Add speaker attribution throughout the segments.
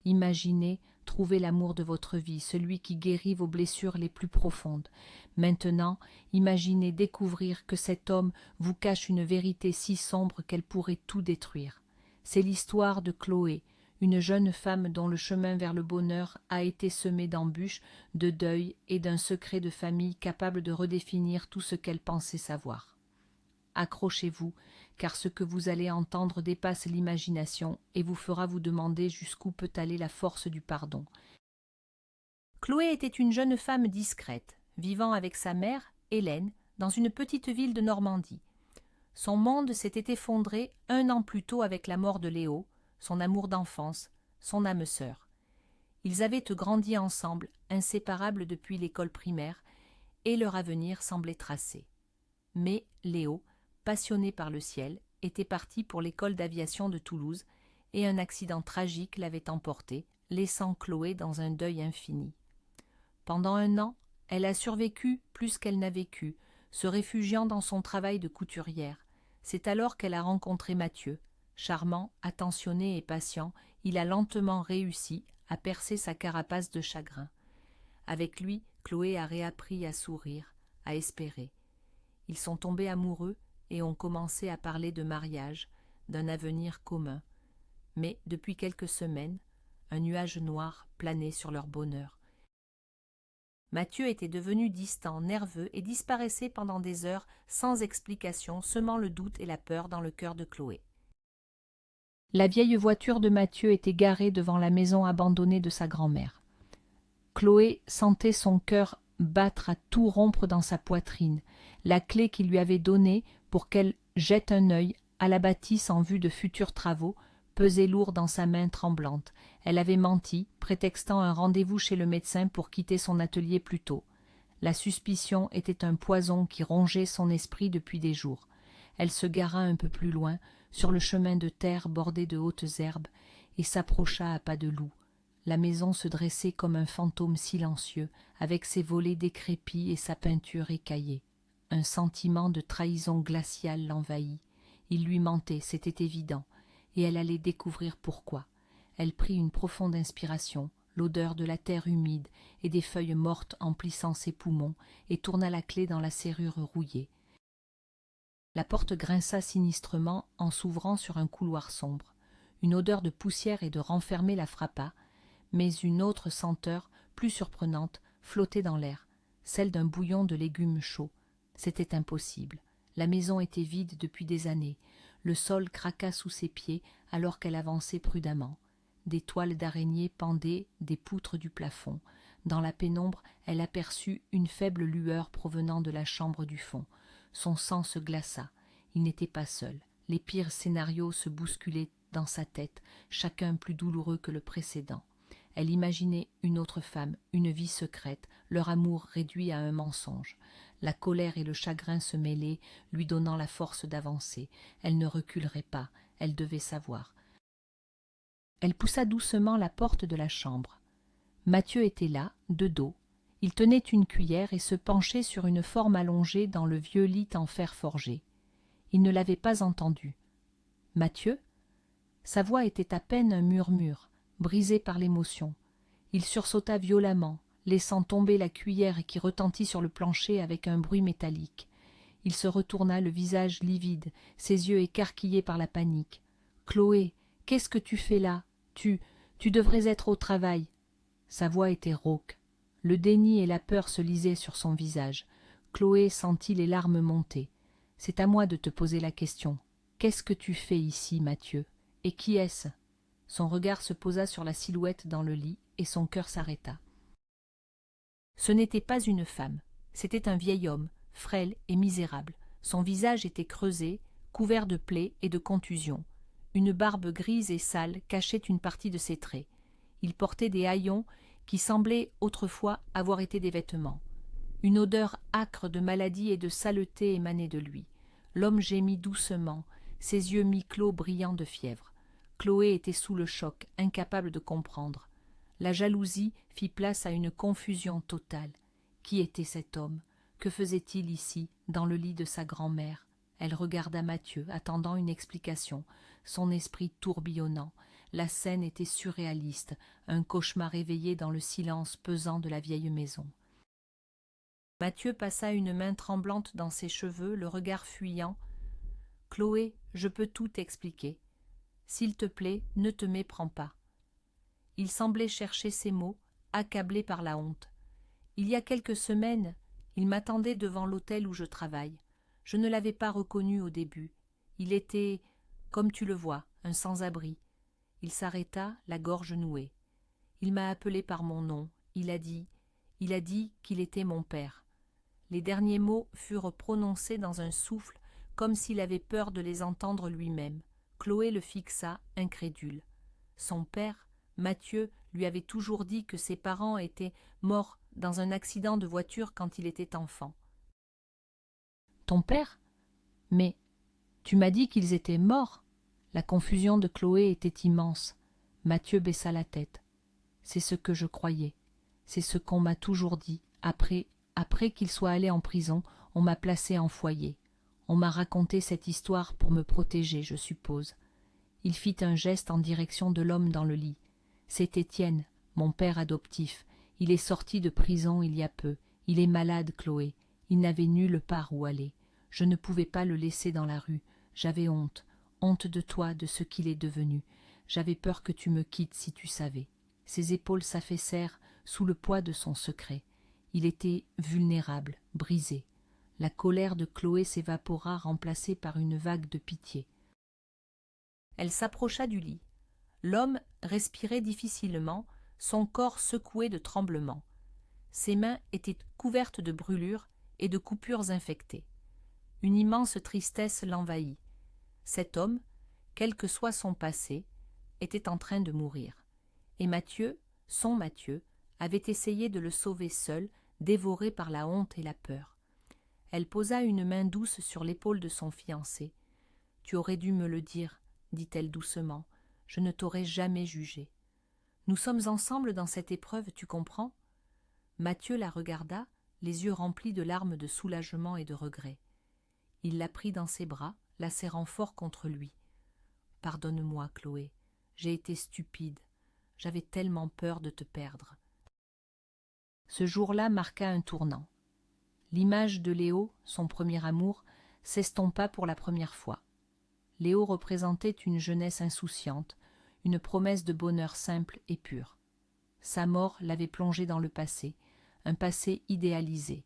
Speaker 1: Imaginez trouver l'amour de votre vie, celui qui guérit vos blessures les plus profondes. Maintenant, imaginez découvrir que cet homme vous cache une vérité si sombre qu'elle pourrait tout détruire. C'est l'histoire de Chloé, une jeune femme dont le chemin vers le bonheur a été semé d'embûches, de deuil et d'un secret de famille capable de redéfinir tout ce qu'elle pensait savoir. Accrochez-vous, car ce que vous allez entendre dépasse l'imagination et vous fera vous demander jusqu'où peut aller la force du pardon. Chloé était une jeune femme discrète, vivant avec sa mère, Hélène, dans une petite ville de Normandie. Son monde s'était effondré 1 an plus tôt avec la mort de Léo, son amour d'enfance, son âme sœur. Ils avaient grandi ensemble, inséparables depuis l'école primaire, et leur avenir semblait tracé. Mais Léo, passionné par le ciel, était parti pour l'école d'aviation de Toulouse, et un accident tragique l'avait emporté, laissant Chloé dans un deuil infini. Pendant 1 an, elle a survécu plus qu'elle n'a vécu, se réfugiant dans son travail de couturière. C'est alors qu'elle a rencontré Mathieu. Charmant, attentionné et patient, il a lentement réussi à percer sa carapace de chagrin. Avec lui, Chloé a réappris à sourire, à espérer. Ils sont tombés amoureux et ont commencé à parler de mariage, d'un avenir commun. Mais depuis quelques semaines, un nuage noir planait sur leur bonheur. Mathieu était devenu distant, nerveux et disparaissait pendant des heures sans explication, semant le doute et la peur dans le cœur de Chloé. La vieille voiture de Mathieu était garée devant la maison abandonnée de sa grand-mère. Chloé sentait son cœur battre à tout rompre dans sa poitrine, la clé qu'il lui avait donnée pour qu'elle jette un œil à la bâtisse en vue de futurs travaux pesait lourd dans sa main tremblante. Elle avait menti, prétextant un rendez-vous chez le médecin pour quitter son atelier plus tôt. La suspicion était un poison qui rongeait son esprit depuis des jours. Elle se gara un peu plus loin, sur le chemin de terre bordé de hautes herbes, et s'approcha à pas de loup. La maison se dressait comme un fantôme silencieux, avec ses volets décrépits et sa peinture écaillée. Un sentiment de trahison glaciale l'envahit. Il lui mentait, c'était évident, et elle allait découvrir pourquoi. Elle prit une profonde inspiration, l'odeur de la terre humide et des feuilles mortes emplissant ses poumons, et tourna la clé dans la serrure rouillée. La porte grinça sinistrement en s'ouvrant sur un couloir sombre. Une odeur de poussière et de renfermé la frappa, mais une autre senteur, plus surprenante, flottait dans l'air, celle d'un bouillon de légumes chauds. C'était impossible. La maison était vide depuis des années. Le sol craqua sous ses pieds alors qu'elle avançait prudemment. Des toiles d'araignée pendaient des poutres du plafond. Dans la pénombre, elle aperçut une faible lueur provenant de la chambre du fond. Son sang se glaça. Il n'était pas seul. Les pires scénarios se bousculaient dans sa tête, chacun plus douloureux que le précédent. Elle imaginait une autre femme, une vie secrète, leur amour réduit à un mensonge. La colère et le chagrin se mêlaient, lui donnant la force d'avancer. Elle ne reculerait pas, elle devait savoir. Elle poussa doucement la porte de la chambre. Mathieu était là, de dos. Il tenait une cuillère et se penchait sur une forme allongée dans le vieux lit en fer forgé. Il ne l'avait pas entendu. « Mathieu ?» Sa voix était à peine un murmure, brisé par l'émotion. Il sursauta violemment, laissant tomber la cuillère qui retentit sur le plancher avec un bruit métallique. Il se retourna, le visage livide, ses yeux écarquillés par la panique. « Chloé, qu'est-ce que tu fais là? Tu devrais être au travail. » Sa voix était rauque. Le déni et la peur se lisaient sur son visage. Chloé sentit les larmes monter. « C'est à moi de te poser la question. Qu'est-ce que tu fais ici, Mathieu? Et qui est-ce » Son regard se posa sur la silhouette dans le lit et son cœur s'arrêta. Ce n'était pas une femme, c'était un vieil homme, frêle et misérable. Son visage était creusé, couvert de plaies et de contusions. Une barbe grise et sale cachait une partie de ses traits. Il portait des haillons qui semblaient autrefois avoir été des vêtements. Une odeur âcre de maladie et de saleté émanait de lui. L'homme gémit doucement, ses yeux mi-clos brillants de fièvre. Chloé était sous le choc, incapable de comprendre. La jalousie fit place à une confusion totale. Qui était cet homme? Que faisait-il ici, dans le lit de sa grand-mère? Elle regarda Mathieu, attendant une explication, son esprit tourbillonnant. La scène était surréaliste, un cauchemar éveillé dans le silence pesant de la vieille maison. Mathieu passa une main tremblante dans ses cheveux, le regard fuyant. « Chloé, je peux tout t'expliquer. S'il te plaît, ne te méprends pas. » Il semblait chercher ses mots, accablé par la honte. « Il y a quelques semaines, il m'attendait devant l'hôtel où je travaille. Je ne l'avais pas reconnu au début. Il était, comme tu le vois, un sans-abri. » Il s'arrêta, la gorge nouée. Il m'a appelé par mon nom. Il a dit qu'il était mon père. Les derniers mots furent prononcés dans un souffle, comme s'il avait peur de les entendre lui-même. Chloé le fixa, incrédule. Son père, Mathieu, lui avait toujours dit que ses parents étaient morts dans un accident de voiture quand il était enfant. « Ton père ? Mais tu m'as dit qu'ils étaient morts !» La confusion de Chloé était immense. Mathieu baissa la tête. « C'est ce que je croyais. C'est ce qu'on m'a toujours dit. Après qu'il soit allé en prison, on m'a placé en foyer. On m'a raconté cette histoire pour me protéger, je suppose. » Il fit un geste en direction de l'homme dans le lit. « C'est Étienne, mon père adoptif. Il est sorti de prison il y a peu. Il est malade, Chloé. Il n'avait nulle part où aller. Je ne pouvais pas le laisser dans la rue. J'avais honte. Honte de toi, de ce qu'il est devenu. J'avais peur que tu me quittes si tu savais. » Ses épaules s'affaissèrent sous le poids de son secret. Il était vulnérable, brisé. La colère de Chloé s'évapora, remplacée par une vague de pitié. Elle s'approcha du lit. L'homme respirait difficilement, son corps secoué de tremblements. Ses mains étaient couvertes de brûlures et de coupures infectées. Une immense tristesse l'envahit. Cet homme, quel que soit son passé, était en train de mourir. Et Mathieu, son Mathieu, avait essayé de le sauver seul, dévoré par la honte et la peur. Elle posa une main douce sur l'épaule de son fiancé. « Tu aurais dû me le dire, » dit-elle doucement. « Je ne t'aurais jamais jugé. Nous sommes ensemble dans cette épreuve, tu comprends ?» Mathieu la regarda, les yeux remplis de larmes de soulagement et de regret. Il la prit dans ses bras, la serrant fort contre lui. « Pardonne-moi, Chloé, j'ai été stupide. J'avais tellement peur de te perdre. » Ce jour-là marqua un tournant. L'image de Léo, son premier amour, s'estompa pour la première fois. Léo représentait une jeunesse insouciante, une promesse de bonheur simple et pur. Sa mort l'avait plongé dans le passé, un passé idéalisé.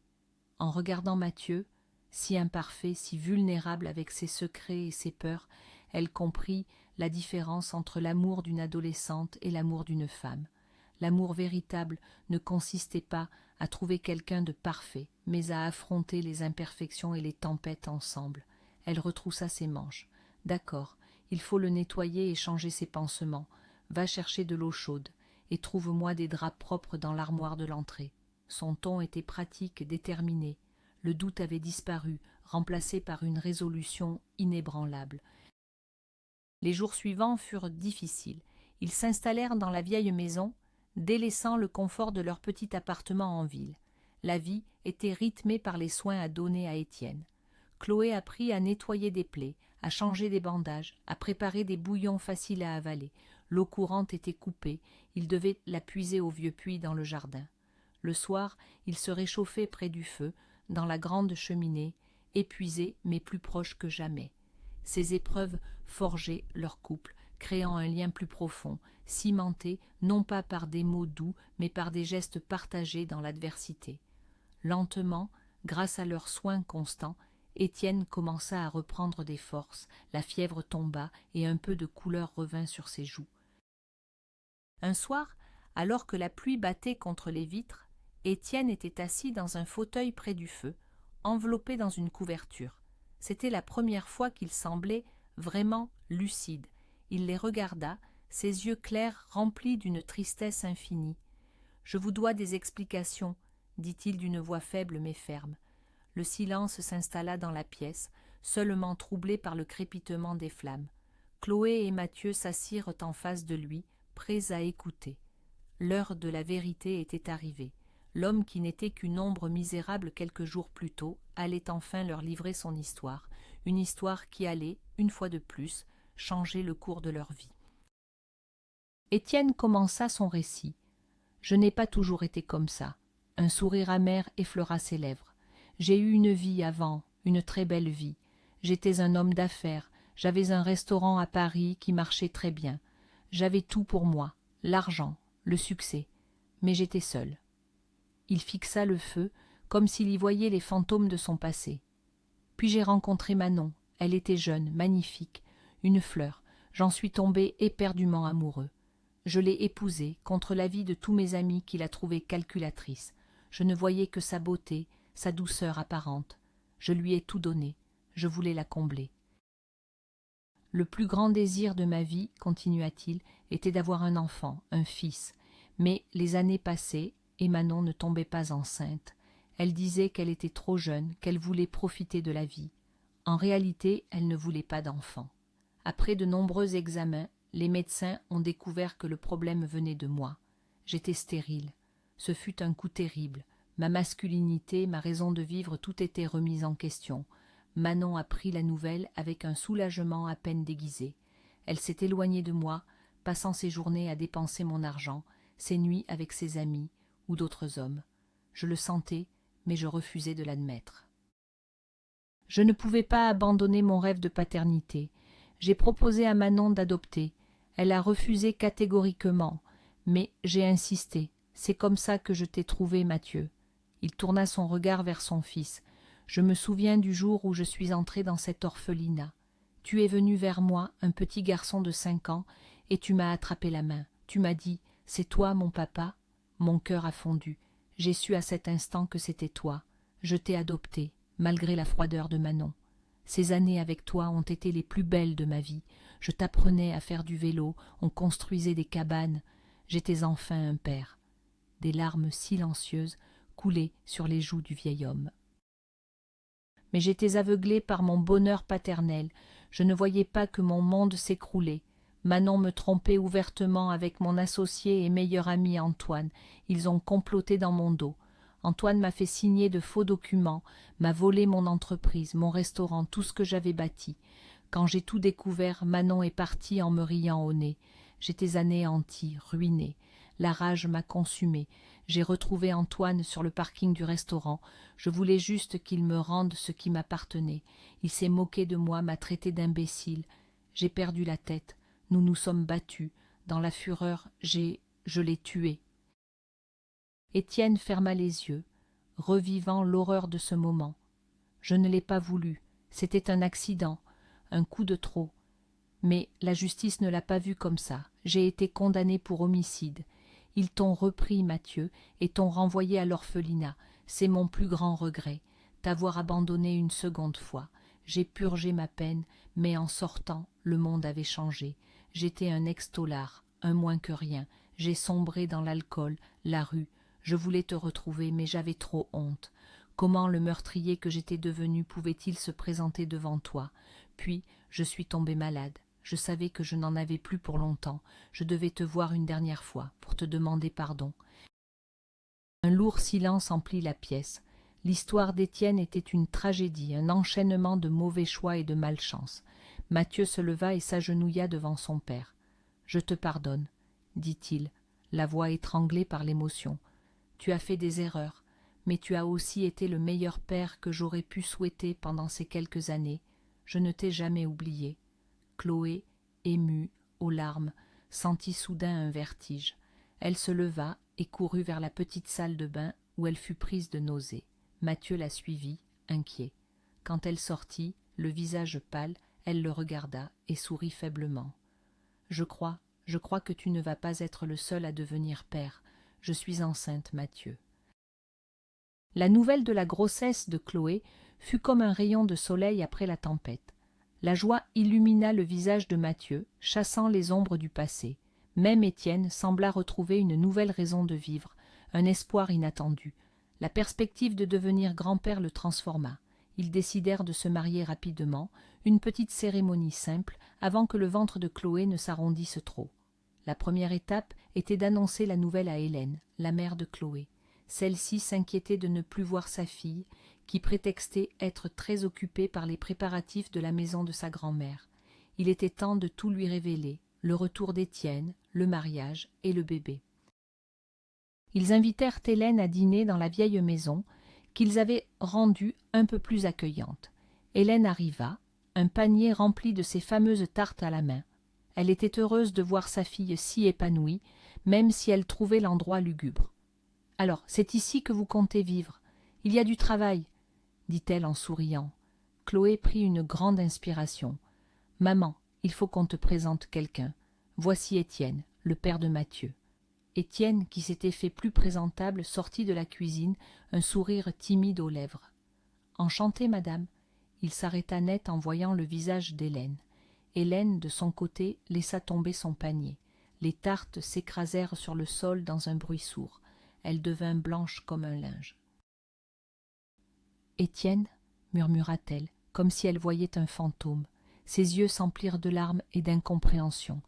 Speaker 1: En regardant Mathieu, si imparfait, si vulnérable avec ses secrets et ses peurs, elle comprit la différence entre l'amour d'une adolescente et l'amour d'une femme. L'amour véritable ne consistait pas à trouver quelqu'un de parfait, mais à affronter les imperfections et les tempêtes ensemble. Elle retroussa ses manches. « D'accord, il faut le nettoyer et changer ses pansements. Va chercher de l'eau chaude et trouve-moi des draps propres dans l'armoire de l'entrée. » Son ton était pratique, déterminé. Le doute avait disparu, remplacé par une résolution inébranlable. Les jours suivants furent difficiles. Ils s'installèrent dans la vieille maison, délaissant le confort de leur petit appartement en ville. La vie était rythmée par les soins à donner à Étienne. Chloé apprit à nettoyer des plaies, à changer des bandages, à préparer des bouillons faciles à avaler. L'eau courante était coupée, il devait la puiser au vieux puits dans le jardin. Le soir, il se réchauffait près du feu, dans la grande cheminée, épuisé mais plus proche que jamais. Ces épreuves forgeaient leur couple, créant un lien plus profond, cimenté non pas par des mots doux, mais par des gestes partagés dans l'adversité. Lentement, grâce à leurs soins constants, Étienne commença à reprendre des forces, la fièvre tomba et un peu de couleur revint sur ses joues. Un soir, alors que la pluie battait contre les vitres, Étienne était assis dans un fauteuil près du feu, enveloppé dans une couverture. C'était la première fois qu'il semblait vraiment lucide. Il les regarda, ses yeux clairs remplis d'une tristesse infinie. « Je vous dois des explications, » dit-il d'une voix faible mais ferme. Le silence s'installa dans la pièce, seulement troublé par le crépitement des flammes. Chloé et Mathieu s'assirent en face de lui, prêts à écouter. L'heure de la vérité était arrivée. L'homme qui n'était qu'une ombre misérable quelques jours plus tôt allait enfin leur livrer son histoire, une histoire qui allait, une fois de plus, changer le cours de leur vie. Étienne commença son récit. Je n'ai pas toujours été comme ça. Un sourire amer effleura ses lèvres. J'ai eu une vie avant, une très belle vie. J'étais un homme d'affaires, j'avais un restaurant à Paris qui marchait très bien. J'avais tout pour moi, l'argent, le succès, mais j'étais seul. Il fixa le feu, comme s'il y voyait les fantômes de son passé. Puis j'ai rencontré Manon, elle était jeune, magnifique, une fleur, j'en suis tombé éperdument amoureux. Je l'ai épousée, contre l'avis de tous mes amis qui la trouvaient calculatrice. Je ne voyais que sa beauté, sa douceur apparente. Je lui ai tout donné, je voulais la combler. Le plus grand désir de ma vie, continua-t-il, était d'avoir un enfant, un fils. Mais les années passaient, et Manon ne tombait pas enceinte. Elle disait qu'elle était trop jeune, qu'elle voulait profiter de la vie. En réalité, elle ne voulait pas d'enfant. Après de nombreux examens, les médecins ont découvert que le problème venait de moi. J'étais stérile. Ce fut un coup terrible. Ma masculinité, ma raison de vivre, tout était remis en question. Manon a pris la nouvelle avec un soulagement à peine déguisé. Elle s'est éloignée de moi, passant ses journées à dépenser mon argent, ses nuits avec ses amis ou d'autres hommes. Je le sentais, mais je refusais de l'admettre. Je ne pouvais pas abandonner mon rêve de paternité. J'ai proposé à Manon d'adopter. Elle a refusé catégoriquement, mais j'ai insisté. C'est comme ça que je t'ai trouvé, Mathieu. Il tourna son regard vers son fils. Je me souviens du jour où je suis entré dans cet orphelinat. Tu es venu vers moi, un petit garçon de 5 ans, et tu m'as attrapé la main. Tu m'as dit « C'est toi, mon papa ?» Mon cœur a fondu. J'ai su à cet instant que c'était toi. Je t'ai adopté, malgré la froideur de Manon. Ces années avec toi ont été les plus belles de ma vie. Je t'apprenais à faire du vélo, on construisait des cabanes. J'étais enfin un père. Des larmes silencieuses coulaient sur les joues du vieil homme. Mais j'étais aveuglé par mon bonheur paternel. Je ne voyais pas que mon monde s'écroulait. Manon me trompait ouvertement avec mon associé et meilleur ami Antoine. Ils ont comploté dans mon dos. Antoine m'a fait signer de faux documents, m'a volé mon entreprise, mon restaurant, tout ce que j'avais bâti. Quand j'ai tout découvert, Manon est partie en me riant au nez. J'étais anéanti, ruiné. La rage m'a consumé. J'ai retrouvé Antoine sur le parking du restaurant. Je voulais juste qu'il me rende ce qui m'appartenait. Il s'est moqué de moi, m'a traité d'imbécile. J'ai perdu la tête. Nous nous sommes battus. Dans la fureur, je l'ai tué. Étienne ferma les yeux, revivant l'horreur de ce moment. Je ne l'ai pas voulu. C'était un accident, un coup de trop. Mais la justice ne l'a pas vu comme ça. J'ai été condamné pour homicide. Ils t'ont repris, Mathieu, et t'ont renvoyé à l'orphelinat. C'est mon plus grand regret, t'avoir abandonné une seconde fois. J'ai purgé ma peine, mais en sortant, le monde avait changé. J'étais un ex-tôlard, un moins que rien. J'ai sombré dans l'alcool, la rue. Je voulais te retrouver, mais j'avais trop honte. Comment le meurtrier que j'étais devenu pouvait-il se présenter devant toi? Puis, je suis tombé malade. Je savais que je n'en avais plus pour longtemps. Je devais te voir une dernière fois, pour te demander pardon. Un lourd silence emplit la pièce. L'histoire d'Étienne était une tragédie, un enchaînement de mauvais choix et de malchance. Mathieu se leva et s'agenouilla devant son père. « Je te pardonne, » dit-il, la voix étranglée par l'émotion. « Tu as fait des erreurs, mais tu as aussi été le meilleur père que j'aurais pu souhaiter pendant ces quelques années. Je ne t'ai jamais oublié. » Chloé, émue, aux larmes, sentit soudain un vertige. Elle se leva et courut vers la petite salle de bain où elle fut prise de nausées. Mathieu la suivit, inquiet. Quand elle sortit, le visage pâle, elle le regarda et sourit faiblement. « Je crois que tu ne vas pas être le seul à devenir père. Je suis enceinte, Mathieu. » La nouvelle de la grossesse de Chloé fut comme un rayon de soleil après la tempête. La joie illumina le visage de Mathieu, chassant les ombres du passé. Même Étienne sembla retrouver une nouvelle raison de vivre, un espoir inattendu. La perspective de devenir grand-père le transforma. Ils décidèrent de se marier rapidement, une petite cérémonie simple, avant que le ventre de Chloé ne s'arrondisse trop. La première étape était d'annoncer la nouvelle à Hélène, la mère de Chloé. Celle-ci s'inquiétait de ne plus voir sa fille, qui prétextait être très occupée par les préparatifs de la maison de sa grand-mère. Il était temps de tout lui révéler, le retour d'Étienne, le mariage et le bébé. Ils invitèrent Hélène à dîner dans la vieille maison, qu'ils avaient rendue un peu plus accueillante. Hélène arriva, un panier rempli de ces fameuses tartes à la main. Elle était heureuse de voir sa fille si épanouie, même si elle trouvait l'endroit lugubre. « Alors, c'est ici que vous comptez vivre. Il y a du travail, » dit-elle en souriant. Chloé prit une grande inspiration. « Maman, il faut qu'on te présente quelqu'un. Voici Étienne, le père de Mathieu. » Étienne, qui s'était fait plus présentable, sortit de la cuisine, un sourire timide aux lèvres. « Enchanté, madame. » Il s'arrêta net en voyant le visage d'Hélène. Hélène, de son côté, laissa tomber son panier. Les tartes s'écrasèrent sur le sol dans un bruit sourd. Elle devint blanche comme un linge. « Étienne, » murmura-t-elle, comme si elle voyait un fantôme. Ses yeux s'emplirent de larmes et d'incompréhension.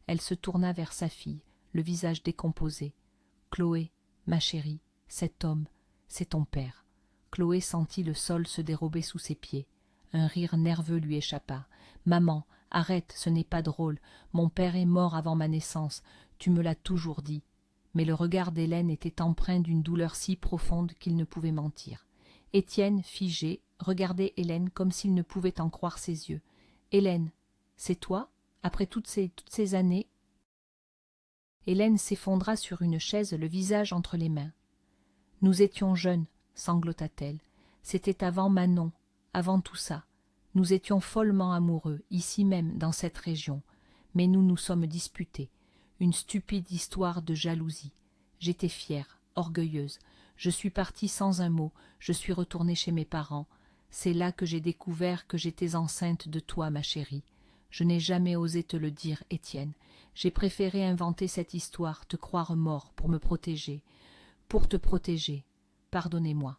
Speaker 1: Elle se tourna vers sa fille, le visage décomposé. « Chloé, ma chérie, cet homme, c'est ton père. » Chloé sentit le sol se dérober sous ses pieds. Un rire nerveux lui échappa. « Maman, arrête, ce n'est pas drôle. Mon père est mort avant ma naissance. Tu me l'as toujours dit. » Mais le regard d'Hélène était empreint d'une douleur si profonde qu'il ne pouvait mentir. Étienne, figé, regardait Hélène comme s'il ne pouvait en croire ses yeux. « Hélène, c'est toi, après toutes ces années ?» Hélène s'effondra sur une chaise, le visage entre les mains. « Nous étions jeunes, » sanglota-t-elle. « C'était avant Manon, avant tout ça. Nous étions follement amoureux, ici même, dans cette région. Mais nous nous sommes disputés. Une stupide histoire de jalousie. J'étais fière, orgueilleuse. Je suis partie sans un mot, je suis retournée chez mes parents. C'est là que j'ai découvert que j'étais enceinte de toi, ma chérie. Je n'ai jamais osé te le dire, Étienne. J'ai préféré inventer cette histoire, te croire mort pour me protéger. Pour te protéger. Pardonnez-moi. »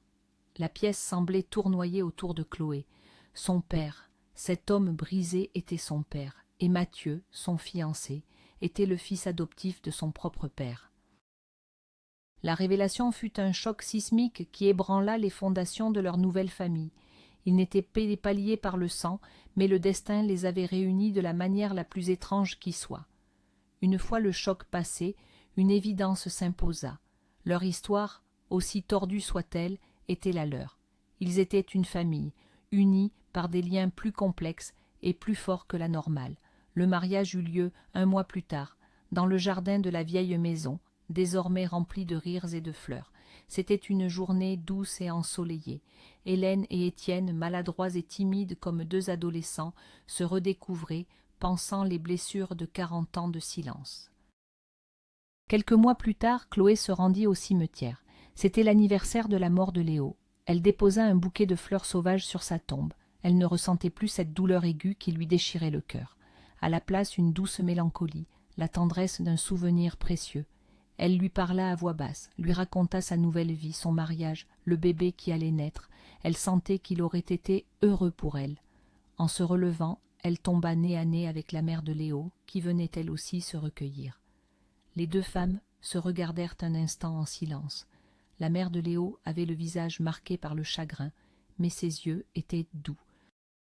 Speaker 1: La pièce semblait tournoyer autour de Chloé. Son père, cet homme brisé était son père, et Mathieu, son fiancé, était le fils adoptif de son propre père. La révélation fut un choc sismique qui ébranla les fondations de leur nouvelle famille. Ils n'étaient pas liés par le sang, mais le destin les avait réunis de la manière la plus étrange qui soit. Une fois le choc passé, une évidence s'imposa. Leur histoire, aussi tordue soit-elle, était la leur. Ils étaient une famille, unis par des liens plus complexes et plus forts que la normale. Le mariage eut lieu 1 mois plus tard, dans le jardin de la vieille maison, désormais rempli de rires et de fleurs. C'était une journée douce et ensoleillée. Hélène et Étienne, maladroits et timides comme 2 adolescents, se redécouvraient, pansant les blessures de 40 ans de silence. Quelques mois plus tard, Chloé se rendit au cimetière. C'était l'anniversaire de la mort de Léo. Elle déposa un bouquet de fleurs sauvages sur sa tombe. Elle ne ressentait plus cette douleur aiguë qui lui déchirait le cœur. À la place, une douce mélancolie, la tendresse d'un souvenir précieux. Elle lui parla à voix basse, lui raconta sa nouvelle vie, son mariage, le bébé qui allait naître. Elle sentait qu'il aurait été heureux pour elle. En se relevant, elle tomba nez à nez avec la mère de Léo, qui venait elle aussi se recueillir. Les 2 femmes se regardèrent un instant en silence. La mère de Léo avait le visage marqué par le chagrin, mais ses yeux étaient doux.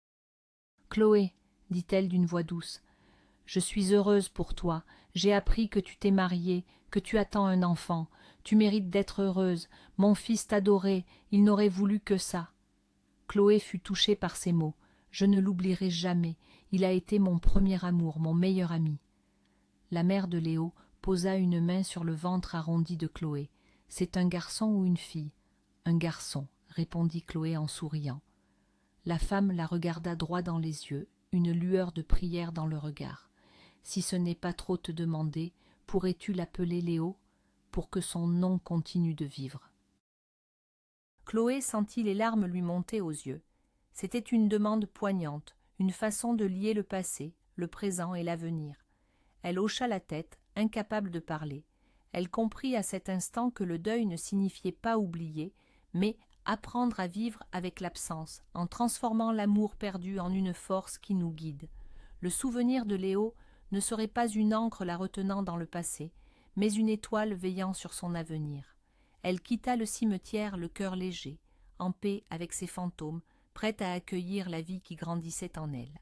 Speaker 1: « Chloé, » dit-elle d'une voix douce, « je suis heureuse pour toi. J'ai appris que tu t'es mariée, que tu attends un enfant. Tu mérites d'être heureuse. Mon fils t'adorait, il n'aurait voulu que ça. » Chloé fut touchée par ces mots. « Je ne l'oublierai jamais. Il a été mon premier amour, mon meilleur ami. » La mère de Léo posa une main sur le ventre arrondi de Chloé. « C'est un garçon ou une fille ?»« Un garçon, » répondit Chloé en souriant. La femme la regarda droit dans les yeux, une lueur de prière dans le regard. « Si ce n'est pas trop te demander, pourrais-tu l'appeler Léo, pour que son nom continue de vivre ?» Chloé sentit les larmes lui monter aux yeux. C'était une demande poignante, une façon de lier le passé, le présent et l'avenir. Elle hocha la tête, incapable de parler. Elle comprit à cet instant que le deuil ne signifiait pas oublier, mais apprendre à vivre avec l'absence, en transformant l'amour perdu en une force qui nous guide. Le souvenir de Léo ne serait pas une encre la retenant dans le passé, mais une étoile veillant sur son avenir. Elle quitta le cimetière le cœur léger, en paix avec ses fantômes, prête à accueillir la vie qui grandissait en elle.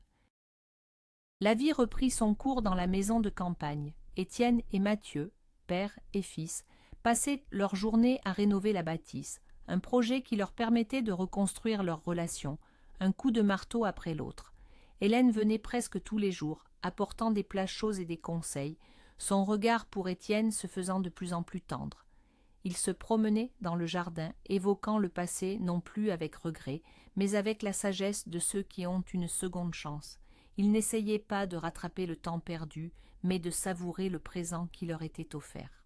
Speaker 1: La vie reprit son cours dans la maison de campagne. Étienne et Mathieu, père et fils, passaient leur journée à rénover la bâtisse, un projet qui leur permettait de reconstruire leur relation, un coup de marteau après l'autre. Hélène venait presque tous les jours, apportant des plats chauds et des conseils, son regard pour Étienne se faisant de plus en plus tendre. Il se promenait dans le jardin, évoquant le passé non plus avec regret, mais avec la sagesse de ceux qui ont une seconde chance. Il n'essayait pas de rattraper le temps perdu, mais de savourer le présent qui leur était offert.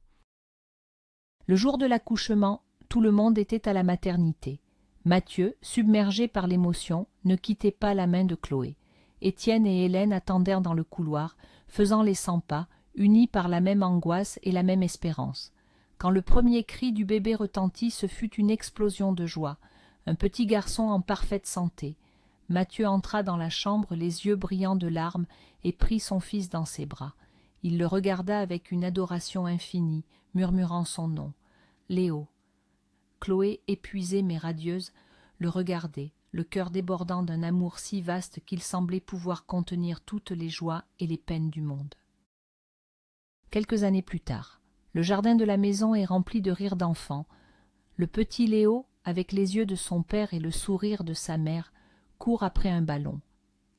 Speaker 1: Le jour de l'accouchement, tout le monde était à la maternité. Mathieu, submergé par l'émotion, ne quittait pas la main de Chloé. Étienne et Hélène attendèrent dans le couloir, faisant les 100 pas, unis par la même angoisse et la même espérance. Quand le premier cri du bébé retentit, ce fut une explosion de joie. Un petit garçon en parfaite santé. Mathieu entra dans la chambre, les yeux brillants de larmes, et prit son fils dans ses bras. Il le regarda avec une adoration infinie, murmurant son nom. Léo. Chloé, épuisée mais radieuse, le regardait, le cœur débordant d'un amour si vaste qu'il semblait pouvoir contenir toutes les joies et les peines du monde. Quelques années plus tard, le jardin de la maison est rempli de rires d'enfants. Le petit Léo, avec les yeux de son père et le sourire de sa mère, court après un ballon.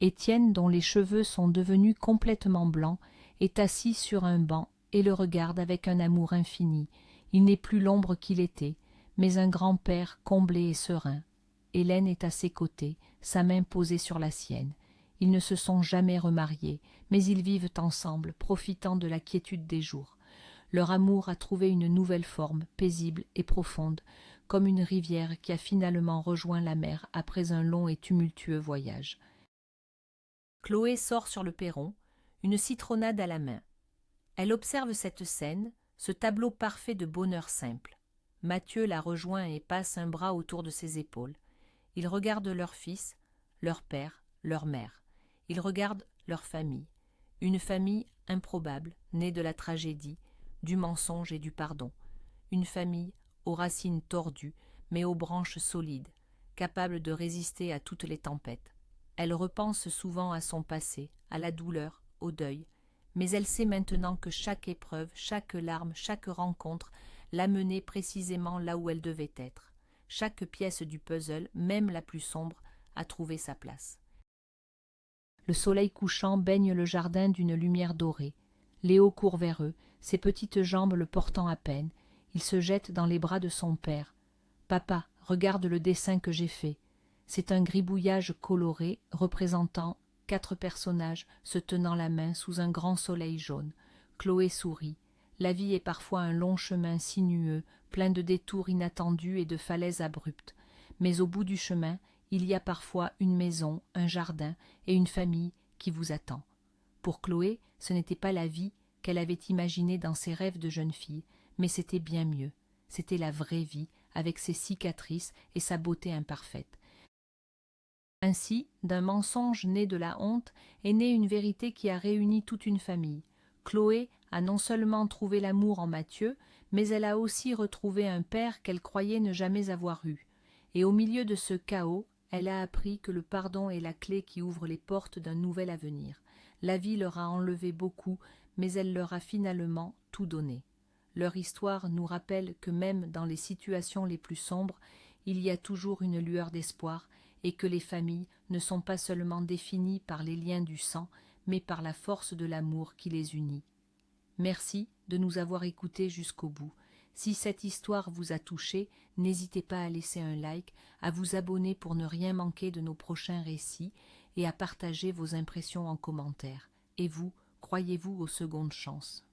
Speaker 1: Étienne, dont les cheveux sont devenus complètement blancs, est assis sur un banc et le regarde avec un amour infini. Il n'est plus l'ombre qu'il était, mais un grand-père comblé et serein. Hélène est à ses côtés, sa main posée sur la sienne. Ils ne se sont jamais remariés, mais ils vivent ensemble, profitant de la quiétude des jours. Leur amour a trouvé une nouvelle forme, paisible et profonde, comme une rivière qui a finalement rejoint la mer après un long et tumultueux voyage. Chloé sort sur le perron, une citronnade à la main. Elle observe cette scène, ce tableau parfait de bonheur simple. Mathieu la rejoint et passe un bras autour de ses épaules. Ils regardent leur fils, leur père, leur mère. Ils regardent leur famille. Une famille improbable, née de la tragédie, du mensonge et du pardon. Une famille aux racines tordues, mais aux branches solides, capable de résister à toutes les tempêtes. Elle repense souvent à son passé, à la douleur, au deuil, mais elle sait maintenant que chaque épreuve, chaque larme, chaque rencontre l'a menée précisément là où elle devait être. Chaque pièce du puzzle, même la plus sombre, a trouvé sa place. Le soleil couchant baigne le jardin d'une lumière dorée. Léo court vers eux, ses petites jambes le portant à peine. Il se jette dans les bras de son père. « Papa, regarde le dessin que j'ai fait. » C'est un gribouillage coloré représentant 4 personnages se tenant la main sous un grand soleil jaune. Chloé sourit. La vie est parfois un long chemin sinueux, plein de détours inattendus et de falaises abruptes. Mais au bout du chemin, il y a parfois une maison, un jardin et une famille qui vous attend. Pour Chloé, ce n'était pas la vie qu'elle avait imaginée dans ses rêves de jeune fille, mais c'était bien mieux. C'était la vraie vie, avec ses cicatrices et sa beauté imparfaite. Ainsi, d'un mensonge né de la honte, est née une vérité qui a réuni toute une famille. Chloé a non seulement trouvé l'amour en Mathieu, mais elle a aussi retrouvé un père qu'elle croyait ne jamais avoir eu. Et au milieu de ce chaos, elle a appris que le pardon est la clé qui ouvre les portes d'un nouvel avenir. La vie leur a enlevé beaucoup, mais elle leur a finalement tout donné. Leur histoire nous rappelle que même dans les situations les plus sombres, il y a toujours une lueur d'espoir, et que les familles ne sont pas seulement définies par les liens du sang, mais par la force de l'amour qui les unit. Merci de nous avoir écoutés jusqu'au bout. Si cette histoire vous a touché, n'hésitez pas à laisser un like, à vous abonner pour ne rien manquer de nos prochains récits et à partager vos impressions en commentaire. Et vous, croyez-vous aux secondes chances ?